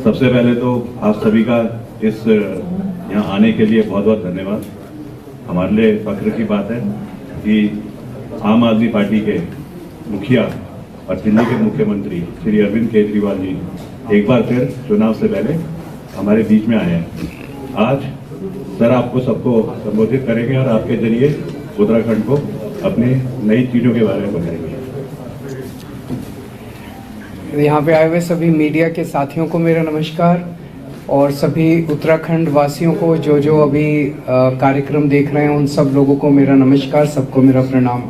सबसे पहले तो आप सभी का इस यहाँ आने के लिए बहुत बहुत धन्यवाद। हमारे लिए फख्र की बात है कि आम आदमी पार्टी के मुखिया और दिल्ली के मुख्यमंत्री श्री अरविंद केजरीवाल जी एक बार फिर चुनाव से पहले हमारे बीच में आए हैं। आज सर आपको सबको संबोधित करेंगे और आपके जरिए उत्तराखंड को अपनी नई चीज़ों के बारे में बताएंगे। यहाँ पे आए हुए सभी मीडिया के साथियों को मेरा नमस्कार और सभी उत्तराखंड वासियों को जो अभी कार्यक्रम देख रहे हैं उन सब लोगों को मेरा नमस्कार, सबको मेरा प्रणाम।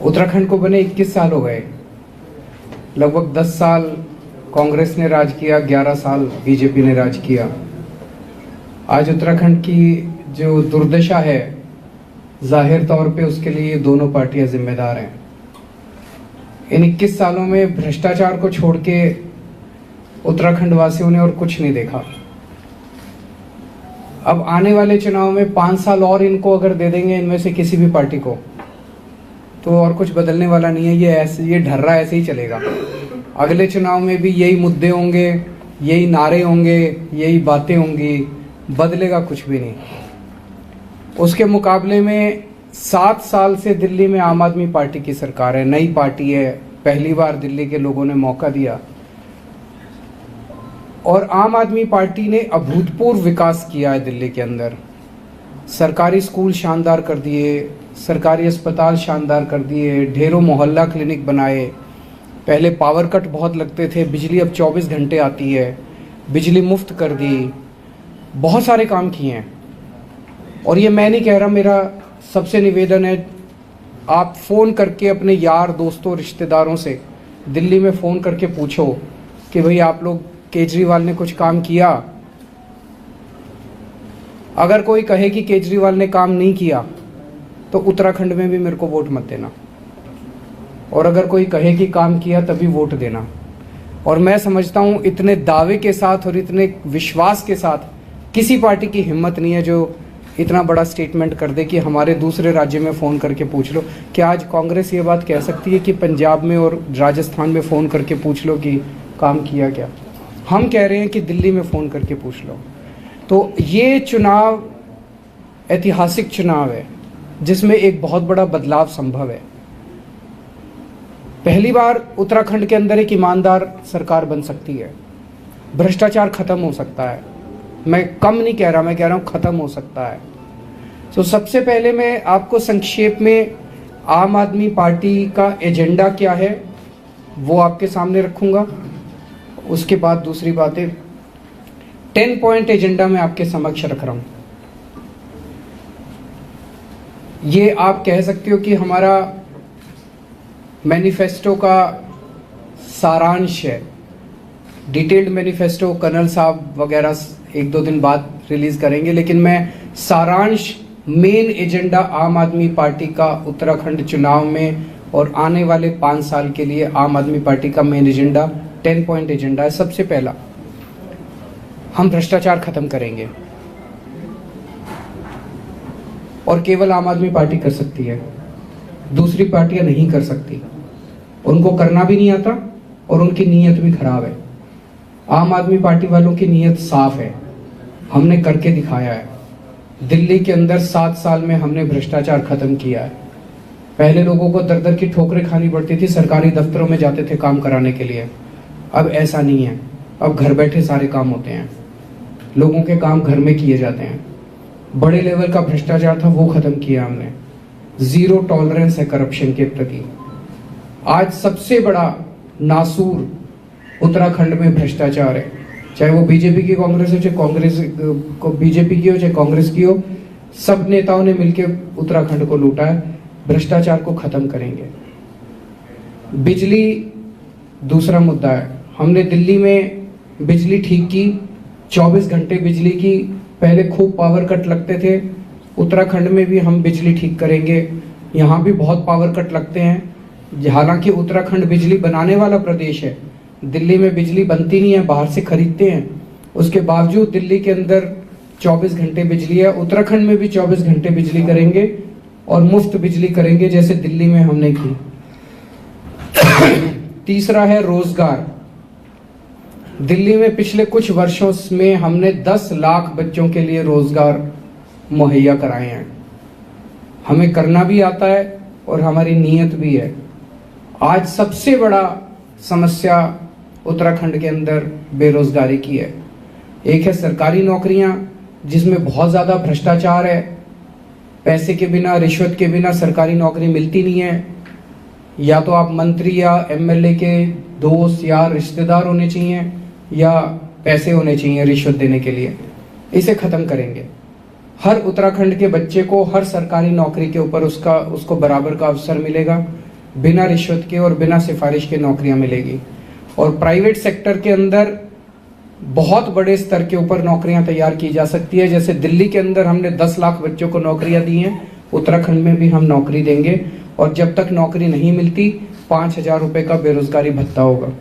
उत्तराखंड को बने 21 साल हो गए। लगभग 10 साल कांग्रेस ने राज किया, 11 साल बीजेपी ने राज किया। आज उत्तराखंड की जो दुर्दशा है, जाहिर तौर पे उसके लिए दोनों पार्टियां जिम्मेदार हैं। इन 21 सालों में भ्रष्टाचार को छोड़ के उत्तराखंड वासियों ने और कुछ नहीं देखा। अब आने वाले चुनाव में 5 साल और इनको अगर दे देंगे इनमें से किसी भी पार्टी को, तो और कुछ बदलने वाला नहीं है। ये ढर्रा ऐसे ही चलेगा। अगले चुनाव में भी यही मुद्दे होंगे, यही नारे होंगे, यही बातें होंगी, बदलेगा कुछ भी नहीं। उसके मुकाबले में 7 साल से दिल्ली में आम आदमी पार्टी की सरकार है, नई पार्टी है। पहली बार दिल्ली के लोगों ने मौका दिया और आम आदमी पार्टी ने अभूतपूर्व विकास किया है दिल्ली के अंदर। सरकारी स्कूल शानदार कर दिए, सरकारी अस्पताल शानदार कर दिए, ढेरों मोहल्ला क्लिनिक बनाए। पहले पावर कट बहुत लगते थे, बिजली अब 24 घंटे आती है, बिजली मुफ्त कर दी, बहुत सारे काम किए हैं। और ये मैं नहीं कह रहा, मेरा सबसे निवेदन है, आप फ़ोन करके अपने यार दोस्तों रिश्तेदारों से दिल्ली में फ़ोन करके पूछो कि भाई आप लोग केजरीवाल ने कुछ काम किया। अगर कोई कहे कि केजरीवाल ने काम नहीं किया तो उत्तराखंड में भी मेरे को वोट मत देना, और अगर कोई कहे कि काम किया तभी वोट देना। और मैं समझता हूँ इतने दावे के साथ और इतने विश्वास के साथ किसी पार्टी की हिम्मत नहीं है जो इतना बड़ा स्टेटमेंट कर दे कि हमारे दूसरे राज्य में फ़ोन करके पूछ लो। क्या आज कांग्रेस ये बात कह सकती है कि पंजाब में और राजस्थान में फ़ोन करके पूछ लो कि काम किया क्या? हम कह रहे हैं कि दिल्ली में फ़ोन करके पूछ लो। तो ये चुनाव ऐतिहासिक चुनाव है जिसमें एक बहुत बड़ा बदलाव संभव है। पहली बार उत्तराखंड के अंदर एक ईमानदार सरकार बन सकती है, भ्रष्टाचार खत्म हो सकता है। मैं कम नहीं कह रहा, मैं कह रहा हूँ खत्म हो सकता है। तो सबसे पहले मैं आपको संक्षेप में आम आदमी पार्टी का एजेंडा क्या है वो आपके सामने रखूँगा। उसके बाद दूसरी बातें, 10 पॉइंट एजेंडा मैं आपके समक्ष रख रहा हूँ। ये आप कह सकते हो कि हमारा मैनिफेस्टो का सारांश है। डिटेल्ड मैनिफेस्टो कर्नल साहब वगैरह 1-2 दिन बाद रिलीज करेंगे, लेकिन मैं सारांश, मेन एजेंडा आम आदमी पार्टी का उत्तराखंड चुनाव में और आने वाले 5 साल के लिए आम आदमी पार्टी का मेन एजेंडा 10 पॉइंट एजेंडा है। सबसे पहला, हम भ्रष्टाचार खत्म करेंगे और केवल आम आदमी पार्टी कर सकती है, दूसरी पार्टियां नहीं कर सकती। उनको करना भी नहीं आता और उनकी नीयत भी खराब है। आम आदमी पार्टी वालों की नीयत साफ है, हमने करके दिखाया है। दिल्ली के अंदर 7 साल में हमने भ्रष्टाचार खत्म किया है। पहले लोगों को दर दर की ठोकरें खानी पड़ती थी, सरकारी दफ्तरों में जाते थे काम कराने के लिए। अब ऐसा नहीं है, अब घर बैठे सारे काम होते हैं, लोगों के काम घर में किए जाते हैं। बड़े लेवल का भ्रष्टाचार था वो खत्म किया हमने। 0 टॉलरेंस है करप्शन के प्रति। आज सबसे बड़ा नासूर उत्तराखंड में भ्रष्टाचार है, चाहे वो बीजेपी की कांग्रेस हो, चाहे कांग्रेस को बीजेपी की हो, चाहे कांग्रेस की हो। सब नेताओं ने मिलकर उत्तराखंड को लूटा है। भ्रष्टाचार को खत्म करेंगे। बिजली दूसरा मुद्दा है। हमने दिल्ली में बिजली ठीक की, 24 घंटे बिजली की। पहले खूब पावर कट लगते थे, उत्तराखंड में भी हम बिजली ठीक करेंगे। यहाँ भी बहुत पावर कट लगते हैं, हालांकि उत्तराखंड बिजली बनाने वाला प्रदेश है। दिल्ली में बिजली बनती नहीं है, बाहर से खरीदते हैं। उसके बावजूद दिल्ली के अंदर 24 घंटे बिजली है। उत्तराखंड में भी 24 घंटे बिजली करेंगे और मुफ्त बिजली करेंगे जैसे दिल्ली में हमने की। तीसरा है रोजगार। दिल्ली में पिछले कुछ वर्षों में हमने 10 लाख बच्चों के लिए रोजगार मुहैया कराए हैं। हमें करना भी आता है और हमारी नीयत भी है। आज सबसे बड़ा समस्या उत्तराखंड के अंदर बेरोजगारी की है। एक है सरकारी नौकरियां जिसमें बहुत ज़्यादा भ्रष्टाचार है। पैसे के बिना, रिश्वत के बिना सरकारी नौकरी मिलती नहीं है। या तो आप मंत्री या एमएलए के दोस्त या रिश्तेदार होने चाहिए या पैसे होने चाहिए रिश्वत देने के लिए। इसे ख़त्म करेंगे। हर उत्तराखंड के बच्चे को हर सरकारी नौकरी के ऊपर उसको बराबर का अवसर मिलेगा। बिना रिश्वत के और बिना सिफारिश के नौकरियां मिलेगी। और प्राइवेट सेक्टर के अंदर बहुत बड़े स्तर के ऊपर नौकरियां तैयार की जा सकती है। जैसे दिल्ली के अंदर हमने 10 लाख बच्चों को नौकरियां दी हैं, उत्तराखंड में भी हम नौकरी देंगे। और जब तक नौकरी नहीं मिलती 5,000 रुपये का बेरोजगारी भत्ता होगा।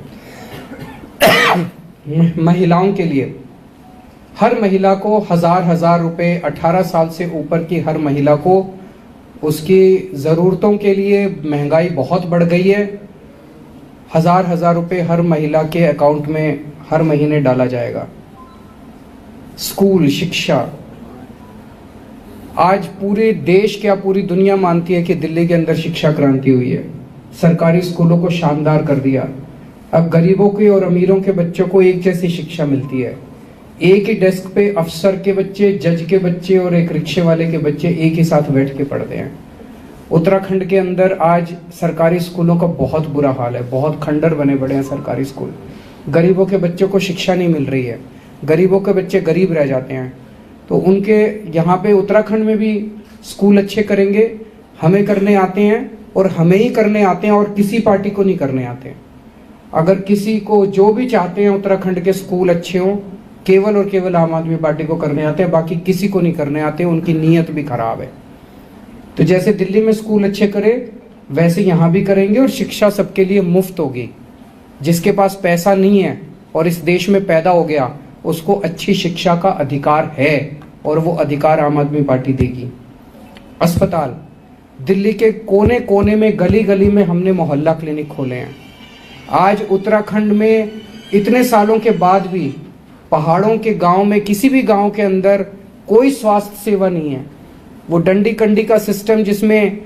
महिलाओं के लिए हर महिला को 1,000 रुपये, 18 साल से ऊपर की हर महिला को उसकी ज़रूरतों के लिए, महंगाई बहुत बढ़ गई है, 1,000 रुपये हर महिला के अकाउंट में हर महीने डाला जाएगा। स्कूल शिक्षा, आज पूरे देश क्या पूरी दुनिया मानती है कि दिल्ली के अंदर शिक्षा क्रांति हुई है। सरकारी स्कूलों को शानदार कर दिया। अब गरीबों के और अमीरों के बच्चों को एक जैसी शिक्षा मिलती है। एक ही डेस्क पे अफसर के बच्चे, जज के बच्चे और एक रिक्शे वाले के बच्चे एक ही साथ बैठ के पढ़ते हैं। उत्तराखंड के अंदर आज सरकारी स्कूलों का बहुत बुरा हाल है। बहुत खंडर बने पड़े हैं सरकारी स्कूल। गरीबों के बच्चों को शिक्षा नहीं मिल रही है। गरीबों के बच्चे गरीब रह जाते हैं। तो उनके यहाँ पे उत्तराखंड में भी स्कूल अच्छे करेंगे। हमें करने आते हैं और हमें ही करने आते हैं और किसी पार्टी को नहीं करने आते हैं। अगर किसी को जो भी चाहते हैं उत्तराखंड के स्कूल अच्छे हों, केवल और केवल आम आदमी पार्टी को करने आते हैं, बाकी किसी को नहीं करने आते। उनकी नीयत भी खराब है। तो जैसे दिल्ली में स्कूल अच्छे करे वैसे यहाँ भी करेंगे और शिक्षा सबके लिए मुफ्त होगी। जिसके पास पैसा नहीं है और इस देश में पैदा हो गया उसको अच्छी शिक्षा का अधिकार है और वो अधिकार आम आदमी पार्टी देगी। अस्पताल, दिल्ली के कोने कोने में, गली गली में हमने मोहल्ला क्लिनिक खोले हैं। आज उत्तराखंड में इतने सालों के बाद भी पहाड़ों के गांव में, किसी भी गांव के अंदर कोई स्वास्थ्य सेवा नहीं है। वो डंडी कंडी का सिस्टम जिसमें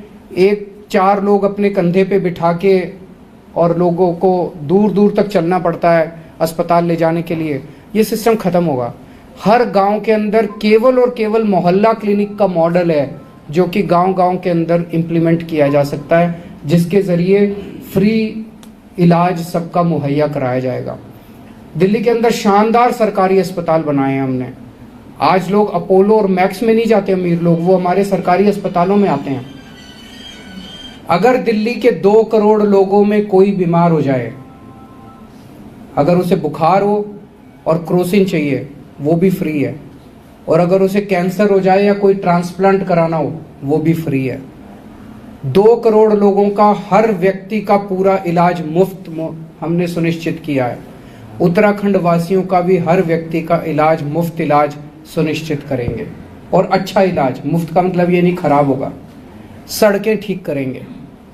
4 लोग अपने कंधे पे बिठा के और लोगों को दूर दूर तक चलना पड़ता है अस्पताल ले जाने के लिए, ये सिस्टम खत्म होगा। हर गांव के अंदर केवल और केवल मोहल्ला क्लिनिक का मॉडल है जो कि गांव-गांव के अंदर इम्प्लीमेंट किया जा सकता है, जिसके ज़रिए फ्री इलाज सबका मुहैया कराया जाएगा। दिल्ली के अंदर शानदार सरकारी अस्पताल बनाए हैं हमने। आज लोग अपोलो और मैक्स में नहीं जाते अमीर लोग, वो हमारे सरकारी अस्पतालों में आते हैं। अगर दिल्ली के 2 करोड़ लोगों में कोई बीमार हो जाए, अगर उसे बुखार हो और क्रोसिन चाहिए वो भी फ्री है। और अगर उसे कैंसर हो जाए या कोई ट्रांसप्लांट कराना हो वो भी फ्री है। 2 करोड़ लोगों का, हर व्यक्ति का पूरा इलाज मुफ्त हमने सुनिश्चित किया है। उत्तराखंड वासियों का भी हर व्यक्ति का इलाज, मुफ्त इलाज सुनिश्चित करेंगे। और अच्छा इलाज, मुफ्त का मतलब ये नहीं खराब होगा। सड़कें ठीक करेंगे।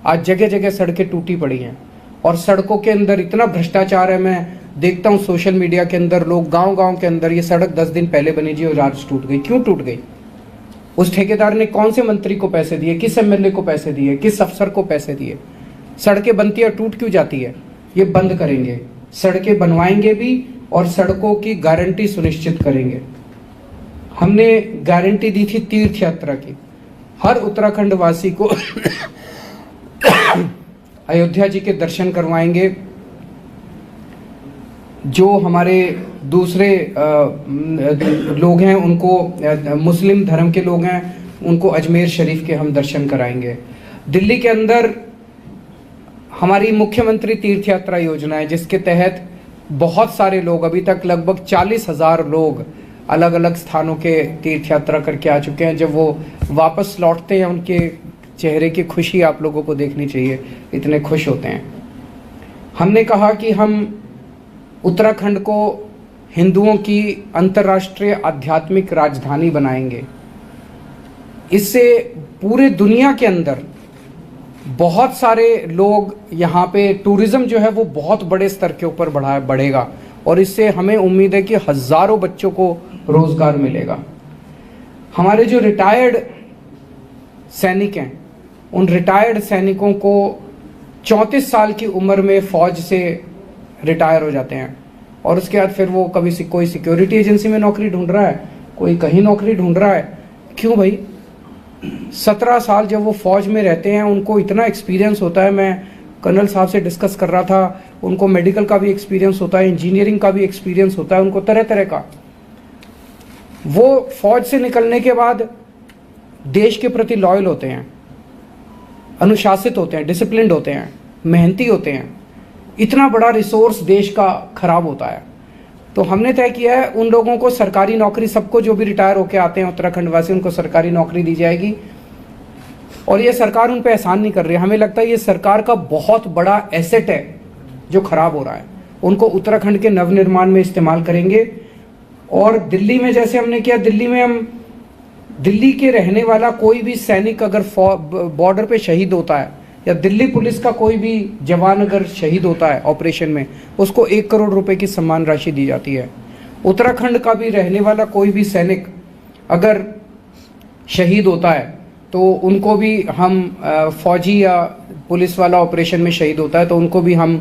आज जगह जगह सड़कें टूटी पड़ी हैं और सड़कों के अंदर इतना भ्रष्टाचार है। मैं देखता हूँ सोशल मीडिया के अंदर लोग गांव-गांव के अंदर, ये सड़क 10 दिन पहले बनी जी और आज टूट गई। क्यों टूट गई? उस ठेकेदार ने कौन से मंत्री को पैसे दिए, किस एमएलए को पैसे दिए, किस अफसर को पैसे दिए? सड़कें बनती है टूट क्यों जाती है? ये बंद करेंगे। सड़कें बनवाएंगे भी और सड़कों की गारंटी सुनिश्चित करेंगे। हमने गारंटी दी थी तीर्थ यात्रा की। हर उत्तराखंड वासी को अयोध्या जी के दर्शन करवाएंगे। जो हमारे दूसरे लोग हैं उनको, मुस्लिम धर्म के लोग हैं, उनको अजमेर शरीफ के हम दर्शन कराएंगे। दिल्ली के अंदर हमारी मुख्यमंत्री तीर्थ यात्रा योजना है जिसके तहत बहुत सारे लोग, अभी तक लगभग 40,000 लोग अलग अलग स्थानों के तीर्थ यात्रा करके आ चुके हैं। जब वो वापस लौटते हैं उनके चेहरे की खुशी आप लोगों को देखनी चाहिए, इतने खुश होते हैं। हमने कहा कि हम उत्तराखंड को हिंदुओं की अंतर्राष्ट्रीय आध्यात्मिक राजधानी बनाएंगे। इससे पूरे दुनिया के अंदर बहुत सारे लोग, यहाँ पे टूरिज्म जो है वो बहुत बड़े स्तर के ऊपर बढ़ेगा और इससे हमें उम्मीद है कि हजारों बच्चों को रोजगार मिलेगा। हमारे जो रिटायर्ड सैनिक हैं, उन रिटायर्ड सैनिकों को 34 साल की उम्र में फौज से रिटायर हो जाते हैं और उसके बाद फिर वो कभी कोई सिक्योरिटी एजेंसी में नौकरी ढूंढ रहा है, कोई कहीं नौकरी ढूंढ रहा है। क्यों भाई? 17 साल जब वो फौज में रहते हैं उनको इतना एक्सपीरियंस होता है। मैं कर्नल साहब से डिस्कस कर रहा था, उनको मेडिकल का भी एक्सपीरियंस होता है, इंजीनियरिंग का भी एक्सपीरियंस होता है, उनको तरह तरह का। वो फौज से निकलने के बाद देश के प्रति लॉयल होते हैं, अनुशासित होते हैं, डिसिप्लिन्ड होते हैं, मेहनती होते हैं। इतना बड़ा रिसोर्स देश का खराब होता है। तो हमने तय किया है उन लोगों को सरकारी नौकरी, सबको जो भी रिटायर होकर आते हैं उत्तराखंड वासी, उनको सरकारी नौकरी दी जाएगी। और ये सरकार उन पर एहसान नहीं कर रही है। हमें लगता है ये सरकार का बहुत बड़ा एसेट है जो खराब हो रहा है। उनको उत्तराखंड के नवनिर्माण में इस्तेमाल करेंगे। और दिल्ली में जैसे हमने किया, दिल्ली में हम दिल्ली के रहने वाला कोई भी सैनिक अगर बॉर्डर पे शहीद होता है या दिल्ली पुलिस का कोई भी जवान अगर शहीद होता है ऑपरेशन में, उसको 1 करोड़ रुपए की सम्मान राशि दी जाती है। उत्तराखंड का भी रहने वाला कोई भी सैनिक अगर शहीद होता है तो उनको भी हम फौजी या पुलिस वाला ऑपरेशन में शहीद होता है तो उनको भी हम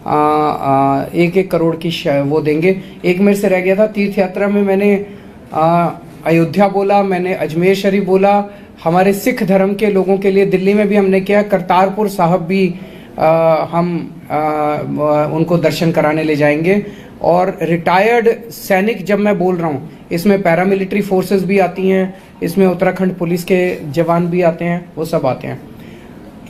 1-1 करोड़ की वो देंगे। एक मेरे से रह गया था, तीर्थ यात्रा में मैंने अयोध्या बोला, मैंने अजमेर शरीफ बोला। हमारे सिख धर्म के लोगों के लिए दिल्ली में भी हमने किया, करतारपुर साहब भी हम उनको दर्शन कराने ले जाएंगे। और रिटायर्ड सैनिक जब मैं बोल रहा हूँ, इसमें पैरामिलिट्री फोर्सेस भी आती हैं, इसमें उत्तराखंड पुलिस के जवान भी आते हैं, वो सब आते हैं।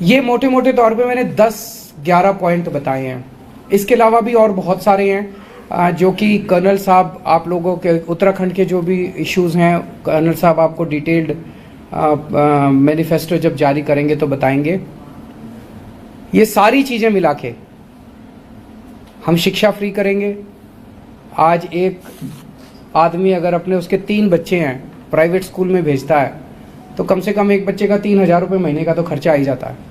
ये मोटे मोटे तौर पे मैंने 10-11 पॉइंट बताए हैं। इसके अलावा भी और बहुत सारे हैं जो कि कर्नल साहब आप लोगों के उत्तराखंड के जो भी इश्यूज हैं, कर्नल साहब आपको डिटेल्ड मैनिफेस्टो जब जारी करेंगे तो बताएंगे। ये सारी चीज़ें मिला के हम शिक्षा फ्री करेंगे। आज एक आदमी अगर अपने उसके 3 बच्चे हैं प्राइवेट स्कूल में भेजता है तो कम से कम एक बच्चे का 3,000 रुपये महीने का तो खर्चा आ ही जाता है।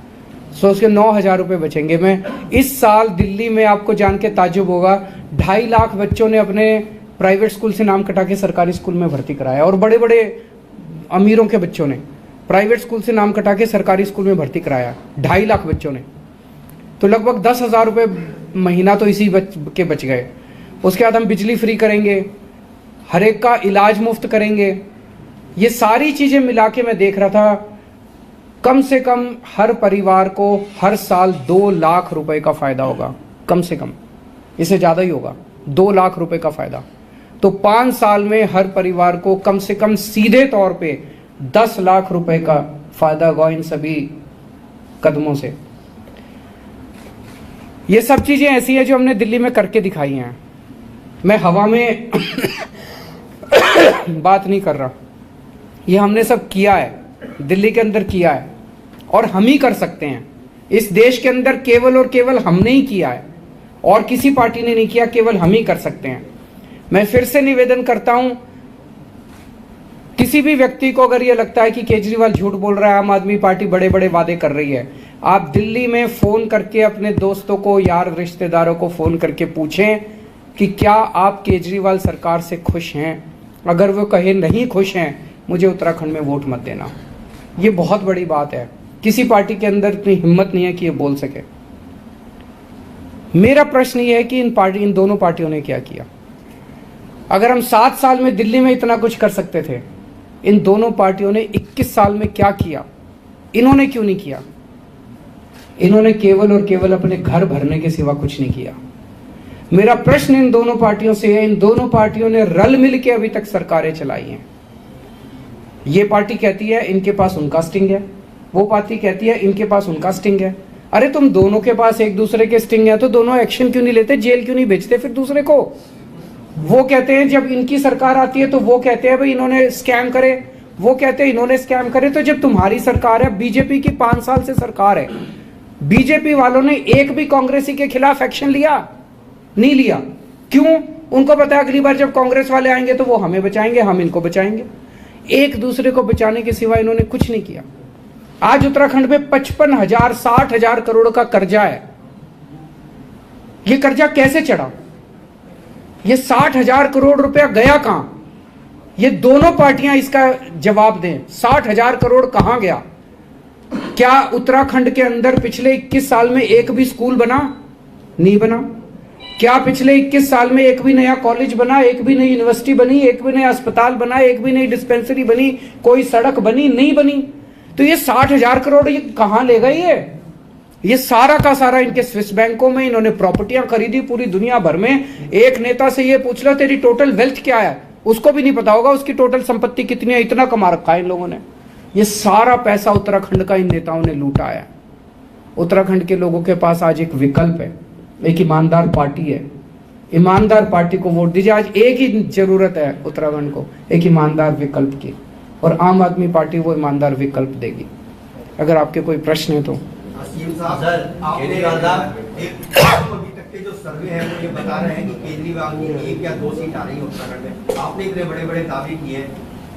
सो उसके 9,000 रुपये बचेंगे। मैं इस साल दिल्ली में आपको जान के ताज्जुब होगा, 2.5 लाख बच्चों ने अपने प्राइवेट स्कूल से नाम कटा के सरकारी स्कूल में भर्ती कराया। और बड़े बड़े अमीरों के बच्चों ने प्राइवेट स्कूल से नाम कटा के सरकारी स्कूल में भर्ती कराया, 2.5 लाख बच्चों ने। तो लगभग 10,000 रुपये महीना तो इसी के बच गए। उसके बाद हम बिजली फ्री करेंगे, हर एक का इलाज मुफ्त करेंगे। ये सारी चीज़ें मिला के मैं देख रहा था, कम से कम हर परिवार को हर साल 2 लाख रुपए का फायदा होगा, कम से कम, इससे ज़्यादा ही होगा, 2 लाख रुपए का फायदा। तो 5 साल में हर परिवार को कम से कम सीधे तौर पे 10 लाख रुपए का फायदा होगा इन सभी कदमों से। ये सब चीजें ऐसी हैं जो हमने दिल्ली में करके दिखाई हैं। मैं हवा में बात नहीं कर रहा, ये हमने सब किया है, दिल्ली के अंदर किया है और हम ही कर सकते हैं। इस देश के अंदर केवल और केवल हमने ही किया है और किसी पार्टी ने नहीं किया, केवल हम ही कर सकते हैं। मैं फिर से निवेदन करता हूं, किसी भी व्यक्ति को अगर यह लगता है कि केजरीवाल झूठ बोल रहा है, आम आदमी पार्टी बड़े बड़े वादे कर रही है, आप दिल्ली में फोन करके अपने दोस्तों को, यार रिश्तेदारों को फोन करके पूछें कि क्या आप केजरीवाल सरकार से खुश हैं। अगर वो कहे नहीं खुश हैं, मुझे उत्तराखंड में वोट मत देना। ये बहुत बड़ी बात है, किसी पार्टी के अंदर इतनी हिम्मत नहीं है कि ये बोल सके। मेरा प्रश्न ये है कि इन दोनों पार्टियों ने क्या किया। अगर हम 7 साल में दिल्ली में इतना कुछ कर सकते थे, इन दोनों पार्टियों ने 21 साल में क्या किया, इन्होंने क्यों नहीं किया। इन्होंने केवल और केवल अपने घर भरने के सिवा कुछ नहीं किया। मेरा प्रश्न इन दोनों पार्टियों से है, इन दोनों पार्टियों ने रल मिल के अभी तक सरकारें चलाई हैं। ये पार्टी कहती है इनके पास उनका स्टिंग है, वो पार्टी कहती है इनके पास उनका स्टिंग है। अरे तुम दोनों के पास एक दूसरे के स्टिंग है तो दोनों एक्शन क्यों नहीं लेते, जेल क्यों नहीं भेजते फिर दूसरे को। वो कहते हैं जब इनकी सरकार आती है तो वो कहते हैं भाई इन्होंने स्कैम करे, वो कहते हैं इन्होंने स्कैम करे। तो जब तुम्हारी सरकार है, बीजेपी की 5 साल से सरकार है, बीजेपी वालों ने एक भी कांग्रेसी के खिलाफ एक्शन लिया? नहीं लिया। क्यों? उनको पता है अगली बार जब कांग्रेस वाले आएंगे तो वो हमें बचाएंगे, हम इनको बचाएंगे। एक दूसरे को बचाने के सिवा इन्होंने कुछ नहीं किया। आज उत्तराखंड में 55,000 60,000 करोड़ का कर्जा है। ये कर्जा कैसे चढ़ा? ये 60,000 करोड़ रुपया गया कहां? ये दोनों पार्टियां इसका जवाब दें। 60,000 करोड़ कहां गया? क्या उत्तराखंड के अंदर पिछले 21 साल में एक भी स्कूल बना? नहीं बना। क्या पिछले 21 साल में एक भी नया कॉलेज बना, एक भी नई यूनिवर्सिटी बनी, एक भी नया अस्पताल बना, एक भी नई डिस्पेंसरी बनी, कोई सड़क बनी? नहीं बनी। तो ये 60,000 करोड़ ये कहां ले गए? ये सारा का सारा इनके स्विस बैंकों में इन्होंने प्रॉपर्टियां खरीदी पूरी दुनिया भर में। एक नेता से ये पूछ लो तेरी टोटल वेल्थ क्या है, उसको भी नहीं पता होगा उसकी टोटल संपत्ति कितनी है। इतना कमा रखा है इन लोगों ने। ये सारा पैसा उत्तराखंड का इन नेताओं ने लूटा है। उत्तराखंड के लोगों के पास आज एक विकल्प है, एक ईमानदार पार्टी है। ईमानदार पार्टी को वोट दीजिए। आज एक ही जरूरत है उत्तराखंड को, एक ईमानदार विकल्प की, और आम आदमी पार्टी वो ईमानदार विकल्प देगी। अगर आपके कोई प्रश्न है तो। केजरीवाल साहब, अभी तक के जो सर्वे हैं वो ये बता रहे हैं कि केजरीवाल की 1 या 2 सीट आ रही है उत्तराखंड में। आपने इतने बड़े बड़े दावे किए हैं,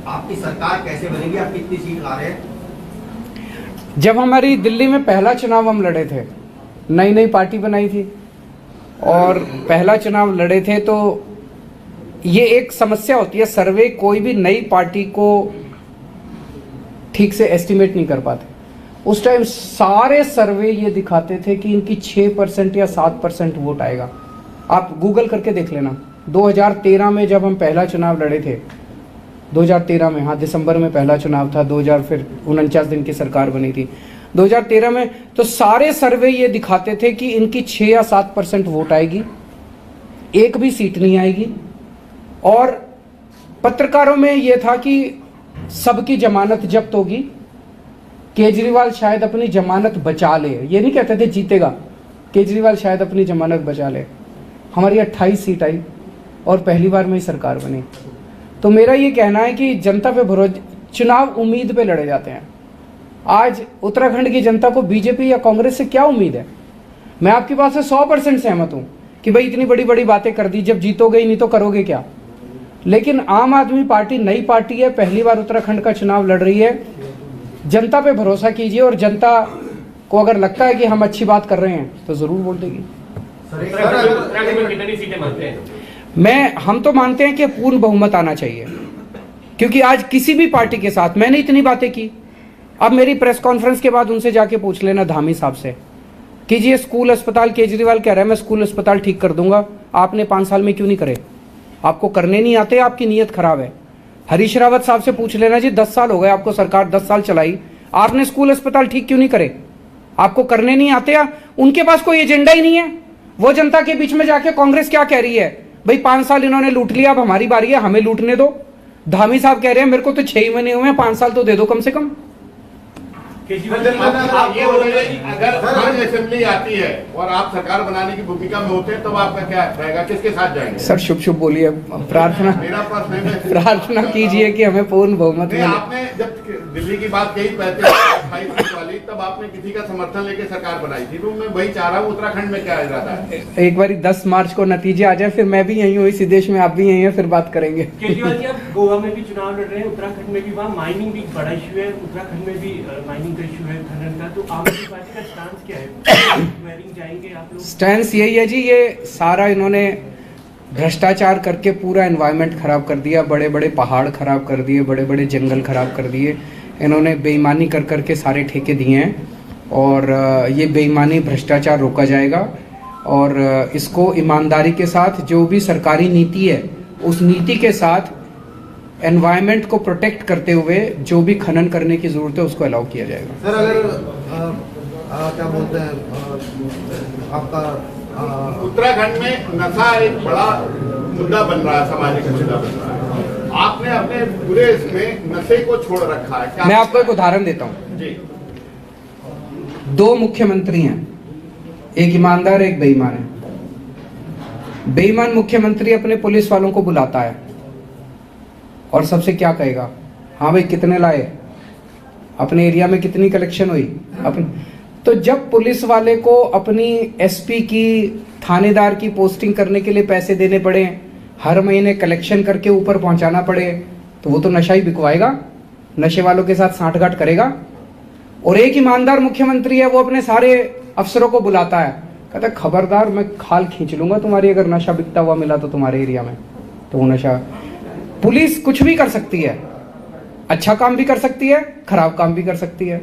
आपकी सरकार कैसे बनेगी? आप कितनी सीट ला रहे हैं? जब हमारी दिल्ली में पहला चुनाव हम लड़े थे, नई नई पार्टी बनाई थी और पहला चुनाव लड़े थे, तो ये एक समस्या होती है, सर्वे कोई भी नई पार्टी को ठीक से एस्टिमेट नहीं कर पाते। उस टाइम सारे सर्वे ये दिखाते थे कि इनकी 6% या 7% वोट आएगा। आप गूगल करके देख लेना। 2013 में जब हम पहला चुनाव लड़े थे, 2013 में, हाँ दिसंबर में पहला चुनाव था, 2000 फिर 49 दिन की सरकार बनी थी 2013 में, तो सारे सर्वे ये दिखाते थे कि इनकी 6 या 7% वोट आएगी, एक भी सीट नहीं आएगी। और पत्रकारों में ये था कि सबकी जमानत जब्त होगी, केजरीवाल शायद अपनी जमानत बचा ले। ये नहीं कहते थे जीतेगा, केजरीवाल शायद अपनी जमानत बचा ले। हमारी 28 सीट आई और पहली बार में ही सरकार बनी। तो मेरा ये कहना है कि जनता पे भरोसा, चुनाव उम्मीद पे लड़े जाते हैं। आज उत्तराखंड की जनता को बीजेपी या कांग्रेस से क्या उम्मीद है? मैं आपकी बात से 100% सहमत हूं कि भाई इतनी बड़ी बड़ी बातें कर दी, जब जीतोगे ही नहीं तो करोगे क्या? लेकिन आम आदमी पार्टी नई पार्टी है, पहली बार उत्तराखंड का चुनाव लड़ रही है। जनता पे भरोसा कीजिए और जनता को अगर लगता है कि हम अच्छी बात कर रहे हैं तो जरूर वोट देगी। उत्तराखंड में कितनी सीटें मानते हैं? हम तो मानते हैं कि पूर्ण बहुमत आना चाहिए, क्योंकि आज किसी भी पार्टी के साथ मैंने इतनी बातें की। अब मेरी प्रेस कॉन्फ्रेंस के बाद उनसे जाके पूछ लेना धामी साहब से कि जी स्कूल अस्पताल, केजरीवाल कह रहा है मैं स्कूल अस्पताल ठीक कर दूंगा, आपने 5 साल में क्यों नहीं करे? आपको करने नहीं आते, आपकी नीयत खराब है। हरीश रावत साहब से पूछ लेना जी 10 साल हो गए आपको, सरकार 10 साल चलाई, आपने स्कूल अस्पताल ठीक क्यों नहीं करे? आपको करने नहीं आते या उनके पास कोई एजेंडा ही नहीं है? वो जनता के बीच में जाके कांग्रेस क्या कह रही है, भाई 5 साल इन्होंने लूट लिया, अब हमारी बारी है, हमें लूटने दो। धामी साहब कह रहे हैं मेरे को तो 6 ही महीने हुए हैं, 5 साल तो दे दो कम से कम। आप ये बोलिए अगर फर्स्ट असेंबली आती है और आप सरकार बनाने की भूमिका में होते हैं तब आपका क्या रहेगा, किसके साथ जाएंगे? सर शुभ शुभ बोलिए, प्रार्थना मेरा प्रश्न है प्रार्थना कीजिए कि हमें पूर्ण बहुमत मिले। आपने जब दिल्ली की बात कही 35 सीट वाली, तब आपने किसी का समर्थन लेके सरकार बनाई थी, तो मैं वही चाह रहा हूँ उत्तराखंड में क्या इरादा है? एक बार 10 मार्च को नतीजे आ जाए, फिर मैं भी यही हूँ इसी देश में, आप भी यही हैं, फिर बात करेंगे। केजरीवाल जी आप गोवा में भी चुनाव लड़ रहे हैं, उत्तराखंड में भी, वहाँ माइनिंग भी बड़ा इशू है, उत्तराखंड में भी माइनिंग का इशू है, खनन का, तो आम आदमी पार्टी का स्टांस क्या है? जाएंगे आप लोग? स्टैंस यही है जी, ये सारा इन्होंने भ्रष्टाचार करके पूरा एनवायरनमेंट खराब कर दिया, बड़े बड़े पहाड़ खराब कर दिए, बड़े बड़े जंगल खराब कर दिए, इन्होंने बेईमानी कर करके सारे ठेके दिए हैं। और ये बेईमानी भ्रष्टाचार रोका जाएगा और इसको ईमानदारी के साथ, जो भी सरकारी नीति है उस नीति के साथ एनवायरनमेंट को प्रोटेक्ट करते हुए जो भी खनन करने की जरूरत है उसको अलाउ किया जाएगा। सर अगर क्या बोलते हैं आपका उत्तराखंड में नशा एक बड़ा मुद्दा बन रहा है, सामाजिक मुद्दा बन रहा है, आपने अपने पूरे इसमें नशे को छोड़ रखा है। मैं आपको एक उदाहरण देता हूँ जी। 2 मुख्यमंत्री हैं, एक ईमानदार एक बेईमान है। बेईमान मुख्यमंत्री अपने पुलिस वालों को बुलाता है और सबसे क्या कहेगा, हाँ भाई कितने लाए, अपने एरिया में कितनी कलेक्शन हुई अपने। तो जब पुलिस वाले को अपनी एसपी की, थानेदार की पोस्टिंग करने के लिए पैसे देने पड़े, हर महीने कलेक्शन करके ऊपर पहुंचाना पड़े, तो वो तो नशा ही बिकवाएगा, नशे वालों के साथ सांठगांठ करेगा। और एक ईमानदार मुख्यमंत्री है, वो अपने सारे अफसरों को बुलाता है, कहता खबरदार, मैं खाल खींच लूंगा तुम्हारी, अगर नशा बिकता हुआ मिला तो तुम्हारे एरिया में। तो वो नशा, पुलिस कुछ भी कर सकती है, अच्छा काम भी कर सकती है, खराब काम भी कर सकती है।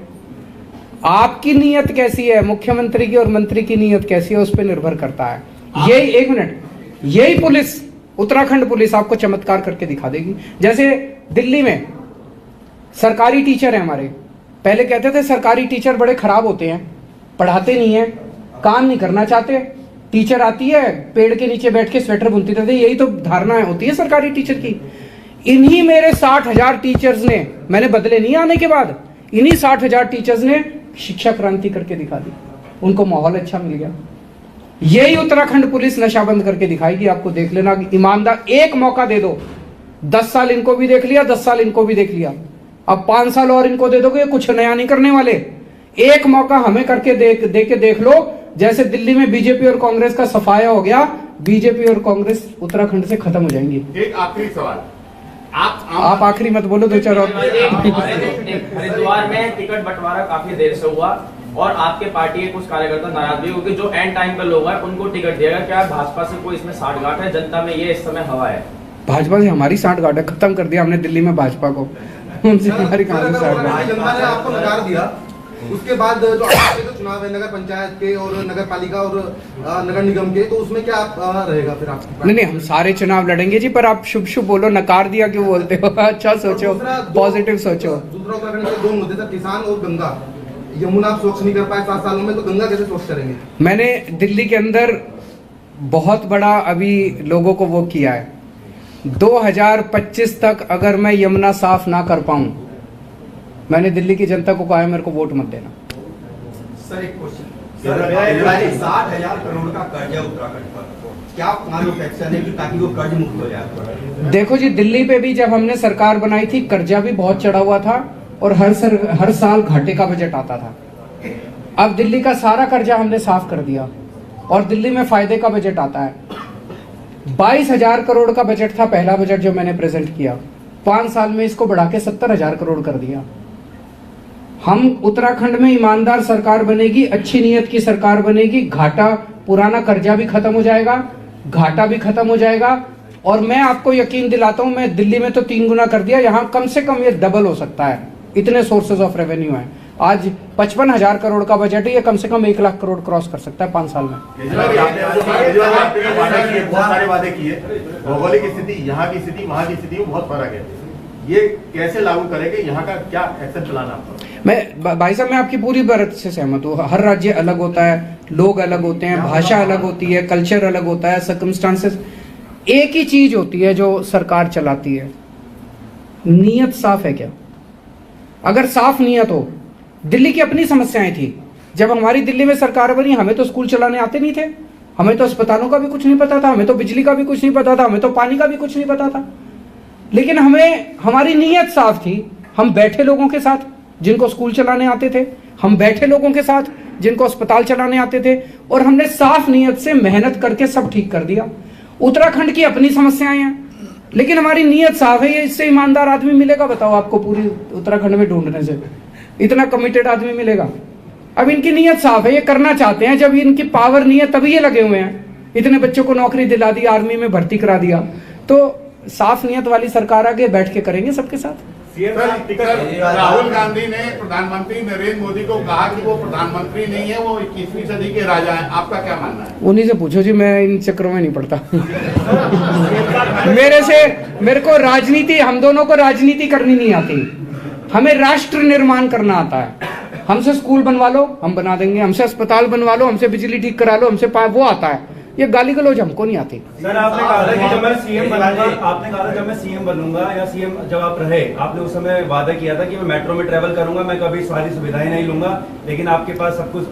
आपकी नीयत कैसी है, मुख्यमंत्री की और मंत्री की नीयत कैसी है, उस पर निर्भर करता है। यही, एक मिनट, यही पुलिस, उत्तराखंड पुलिस आपको चमत्कार करके दिखा देगी। जैसे दिल्ली में सरकारी टीचर है हमारे, पहले कहते थे सरकारी टीचर बड़े खराब होते हैं, पढ़ाते नहीं है, काम नहीं करना चाहते। टीचर आती है, पेड़ के नीचे बैठ के स्वेटर बुनती रहती है, यही तो धारणा होती है सरकारी टीचर की। इन्हीं मेरे 60,000 टीचर्स ने, मैंने बदले नहीं आने के बाद, इन्हीं 60,000 टीचर्स ने शिक्षा क्रांति करके दिखा दी। उनको माहौल अच्छा मिल गया। यही उत्तराखंड पुलिस नशा बंद करके दिखाएगी आपको, देख लेना। ईमानदार, एक मौका दे दो, 10 साल इनको भी देख लिया, 10 साल इनको भी देख लिया, अब 5 साल और इनको दे दोगे, कुछ नया नहीं करने वाले। एक मौका हमें करके देख लो। जैसे दिल्ली में बीजेपी और कांग्रेस का सफाया हो गया, बीजेपी और कांग्रेस उत्तराखंड से खत्म हो जाएंगी। एक आखिरी सवाल, आप आखिरी मत बोलो, 2-4 और। हरिद्वार में टिकट बंटवारा काफी देर से हुआ और आपके पार्टी के कुछ कार्यकर्ता नाराज भी, क्योंकि जो एंड टाइम पे लोग हैं उनको टिकट दिया गया। क्या भाजपा से कोई इसमें साठगांठ है? जनता में ये इस समय हवा है। भाजपा से हमारी साठगांठ है, खत्म कर दिया हमने दिल्ली में भाजपा को। उनसे हमारी कहां से साठगांठ? जनता ने आपको नकार दिया, उसके बाद जो आपके जो चुनाव है नगर पंचायत के और नगर पालिका और नगर निगम के, तो उसमें क्या रहेगा फिर आप? नहीं, हम सारे चुनाव लड़ेंगे जी, पर आप शुभ शुभ बोलो, नकार दिया क्यों बोलते हो? अच्छा सोचो, पॉजिटिव सोचो। दूसरा उत्तराखंड के 2 मुद्दे थे, किसान और गंगा। यमुना आप स्वच्छ नहीं कर पाए 7 सालों में, तो गंगा कैसे स्वच्छ करेंगे? मैंने दिल्ली के अंदर बहुत बड़ा अभी लोगों को वो किया है, 2025 तक अगर मैं यमुना साफ ना कर पाऊं, मैंने दिल्ली की जनता को कहा है मेरे को वोट मत देना। सर एक क्वेश्चन, 60,000 करोड़ का कर्ज है उत्तराखंड पर, क्या हमारी एक्शन है कि ताकि वो कर्ज मुक्त हो जाए? देखो जी, दिल्ली पे भी जब हमने सरकार बनाई थी, कर्जा भी बहुत चढ़ा हुआ था और हर साल घाटे का बजट आता था। अब दिल्ली का सारा कर्जा हमने साफ कर दिया और दिल्ली में फायदे का बजट आता है। 22,000 करोड़ का बजट था पहला बजट जो मैंने प्रेजेंट किया, 5 साल में इसको बढ़ा के 70,000 करोड़ कर दिया। हम उत्तराखंड में ईमानदार सरकार बनेगी, अच्छी नीयत की सरकार बनेगी, घाटा, पुराना कर्जा भी खत्म हो जाएगा, घाटा भी खत्म हो जाएगा। और मैं आपको यकीन दिलाता हूं, मैं दिल्ली में तो 3 गुना कर दिया, यहां कम से कम ये डबल हो सकता है, इतने सोर्सेज ऑफ रेवेन्यू है। आज 55,000 करोड़ का बजट है, ये कम से कम 1 लाख करोड़ क्रॉस कर सकता है 5 साल में। बहुत सारे वादे किए, भौगोलिक स्थिति, यहाँ की स्थिति, वहाँ की स्थिति में बहुत फर्क है, ये कैसे लागू करेंगे? यहाँ का क्या एक्शन प्लान आपका? मैं भाई साहब, मैं आपकी पूरी बात से सहमत हूँ। हर राज्य अलग होता है, लोग अलग होते हैं, भाषा अलग होती है, कल्चर अलग होता है, सर्कमस्टांसेस। एक ही चीज होती है जो सरकार चलाती है, नीयत साफ है क्या? अगर साफ नीयत हो, दिल्ली की अपनी समस्याएं थी, जब हमारी दिल्ली में सरकार बनी, हमें तो स्कूल चलाने आते नहीं थे, हमें तो अस्पतालों का भी कुछ नहीं पता था, हमें तो बिजली का भी कुछ नहीं पता था, हमें तो पानी का भी कुछ नहीं पता था। लेकिन हमारी नीयत साफ थी। हम बैठे लोगों के साथ जिनको स्कूल चलाने आते थे, हम बैठे लोगों के साथ जिनको अस्पताल चलाने आते थे, और हमने साफ नीयत से मेहनत करके सब ठीक कर दिया। उत्तराखंड की अपनी समस्याएं हैं, लेकिन हमारी नीयत साफ है। ये इससे ईमानदार आदमी मिलेगा बताओ आपको पूरी उत्तराखंड में ढूंढने से? इतना कमिटेड आदमी मिलेगा? अब इनकी नीयत साफ है, ये करना चाहते हैं। जब इनकी पावर नहीं है तभी ये लगे हुए हैं, इतने बच्चों को नौकरी दिला दी, आर्मी में भर्ती करा दिया। तो साफ नियत वाली सरकार आगे बैठ के करेंगे सबके साथ। राहुल गांधी ने प्रधानमंत्री नरेंद्र मोदी को कहा कि वो प्रधानमंत्री नहीं है, वो 21वीं सदी के राजा हैं। आपका क्या मानना है? उन्हीं से पूछो जी, मैं इन चक्रों में नहीं पड़ता। मेरे को राजनीति, हम दोनों को राजनीति करनी नहीं आती, हमें राष्ट्र निर्माण करना आता है। हमसे स्कूल बनवा लो, हम बना देंगे, हमसे अस्पताल बनवा लो, हमसे बिजली ठीक करा लो, हमसे वो आता है। ये गाली गलौज हमको नहीं आती। सर, आपने कहा था कि जब मैं सीएम बनूंगा, आपने कहा था जब मैं सीएम बनूंगा या सीएम जब आप रहे, आपने उस समय वादा किया था कि मैं मेट्रो में ट्रेवल करूंगा, मैं कभी सारी सुविधाएं नहीं लूंगा, लेकिन आपके पास सब कुछ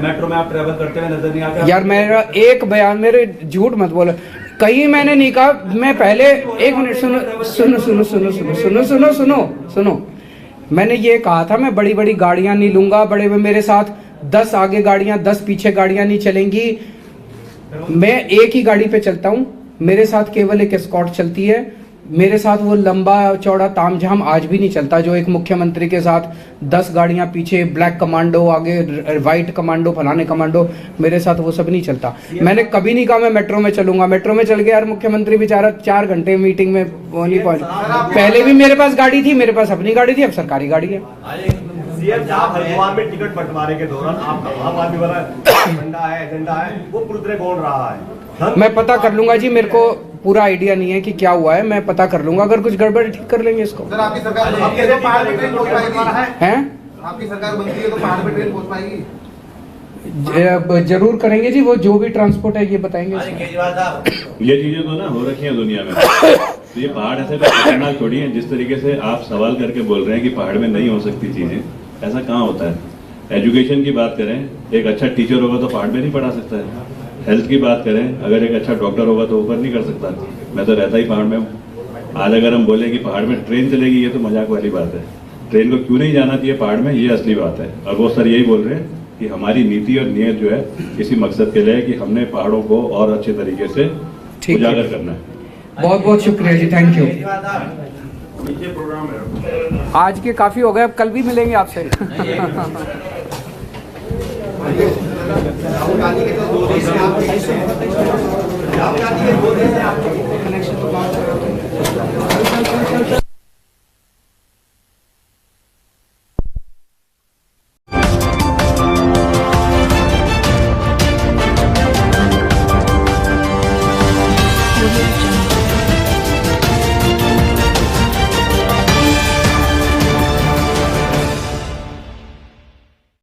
मेट्रो में आप ट्रेवल करते हुए नजर नहीं आते। यार मेरा एक बयान, मेरे झूठ मत बोलो, कहीं मैंने नहीं कहा। मैं पहले 1 मिनट सुनो, मैंने ये कहा था मैं बड़ी बड़ी गाड़ियां नहीं लूंगा, बड़े मेरे साथ 10 आगे गाड़ियां 10 पीछे गाड़ियां नहीं चलेंगी। मैं एक ही गाड़ी पे चलता हूं, मेरे साथ केवल एक एस्कॉर्ट चलती है, मेरे साथ वो लंबा चौड़ा तामझाम आज भी नहीं चलता जो एक मुख्यमंत्री के साथ 10 गाड़ियां पीछे, ब्लैक कमांडो आगे, वाइट कमांडो, फलाने कमांडो, मेरे साथ वो सब नहीं चलता। मैंने कभी नहीं कहा मैं मेट्रो में चलूंगा। मेट्रो में चल गया यार मुख्यमंत्री बेचारा 4 घंटे मीटिंग में वो नहीं पहुंच। पहले भी मेरे पास गाड़ी थी, मेरे पास अपनी गाड़ी थी, अब सरकारी गाड़ी है। सीएम साहब हरिद्वार में टिकट बंटवारे के दौरान आपका आम आदमी वाला झंडा है, एजेंडा है, वो पूरी तरह कौन रहा है? मैं पता कर लूंगा जी, मेरे को पूरा आइडिया नहीं है कि क्या हुआ है, मैं पता कर लूंगा। अगर कुछ गड़बड़ ठीक कर लेंगे इसको। सर आपकी सरकार बनती है तो पहाड़ पे ट्रेन पहुंच पाएगी? हैं? आपकी सरकार बनती है तो पहाड़ पे ट्रेन पहुंच पाएगी? जरूर करेंगे जी, वो जो भी ट्रांसपोर्ट है ये बताएंगे। ये चीजें तो ना हो रखी हैं दुनिया में। तो ये पहाड़ ऐसे तो खतरनाक थोड़ी है। जिस तरीके से आप सवाल करके बोल रहे हैं कि पहाड़ में नहीं हो सकती चीजें, ऐसा कहाँ होता है। एजुकेशन की बात करें, एक अच्छा टीचर होगा तो पहाड़ में नहीं पढ़ा सकता है। हेल्थ की बात करें, अगर एक अच्छा डॉक्टर होगा तो ऊपर नहीं कर सकता। मैं तो रहता ही पहाड़ में हूँ। आज अगर हम बोले कि पहाड़ में ट्रेन चलेगी, ये तो मजाक वाली बात है। ट्रेन को क्यों नहीं जाना चाहिए पहाड़ में, ये असली बात है। और वो सर यही बोल रहे हैं कि हमारी नीति और नियत जो है इसी मकसद के लिए कि हमने पहाड़ों को और अच्छे तरीके से उजागर करना है। बहुत बहुत शुक्रिया जी, थैंक यू। आज के काफी हो गए, अब कल भी मिलेंगे आपसे।